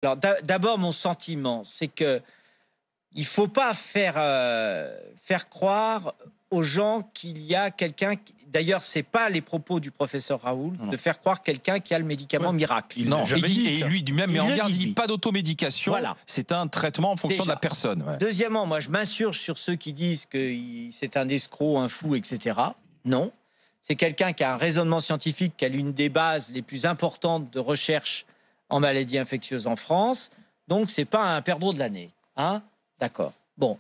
Alors d'abord, mon sentiment, c'est que il faut pas faire croire aux gens qu'il y a quelqu'un. D'ailleurs, c'est pas les propos du professeur Raoult Non. de faire croire quelqu'un qui a le médicament miracle. Il Non, l'a jamais dit, et ça. lui, lui-même, Il met en le garde, dit, il dit lui. pas d'automédication. Voilà. C'est un traitement en fonction Déjà. de la personne. Ouais. Deuxièmement, moi, je m'insurge sur ceux qui disent que c'est un escroc, un fou, etc. Non. C'est quelqu'un qui a un raisonnement scientifique, qui a l'une des bases les plus importantes de recherche en maladies infectieuses en France. Donc, c'est pas un perdreau de l'année. Hein? D'accord. Bon.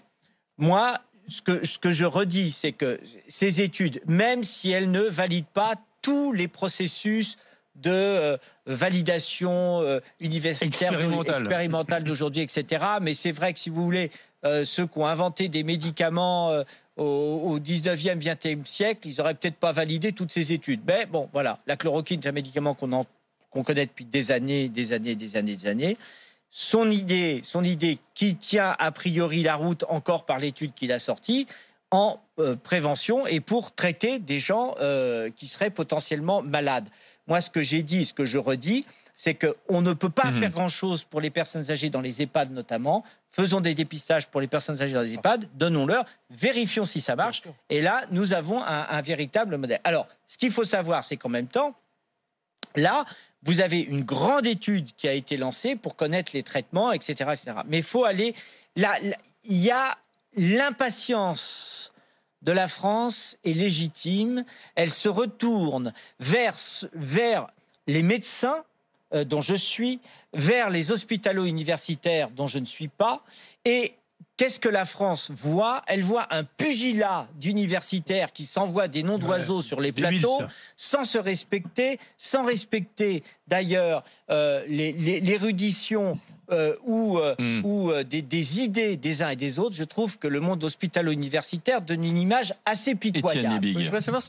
Moi, ce que je redis, c'est que ces études, même si elles ne valident pas tous les processus de validation universitaire, expérimentale d'aujourd'hui, etc. Mais c'est vrai que si vous voulez, ceux qui ont inventé des médicaments au 19e, 20e siècle, ils n'auraient peut-être pas validé toutes ces études. Mais bon, voilà, la chloroquine, c'est un médicament qu'on connaît depuis des années. Son idée qui tient a priori la route encore par l'étude qu'il a sortie en prévention et pour traiter des gens qui seraient potentiellement malades. Moi, ce que j'ai dit, ce que je redis, c'est qu'on ne peut pas faire grand-chose pour les personnes âgées dans les EHPAD notamment. Faisons des dépistages pour les personnes âgées dans les EHPAD, donnons-leur, vérifions si ça marche. Et là, nous avons un véritable modèle. Alors, ce qu'il faut savoir, c'est qu'en même temps, là, vous avez une grande étude qui a été lancée pour connaître les traitements, etc. etc. Mais il faut aller... Là, il y a l'impatience de la France est légitime. Elle se retourne vers les médecins dont je suis, vers les hospitalo-universitaires dont je ne suis pas. Et qu'est-ce que la France voit? Elle voit un pugilat d'universitaires qui s'envoient des noms d'oiseaux sur les plateaux sans se respecter, sans respecter d'ailleurs l'érudition ou des idées des uns et des autres. Je trouve que le monde hospitalo-universitaire donne une image assez pitoyable. Étienne Lebig. Je voudrais savoir ce que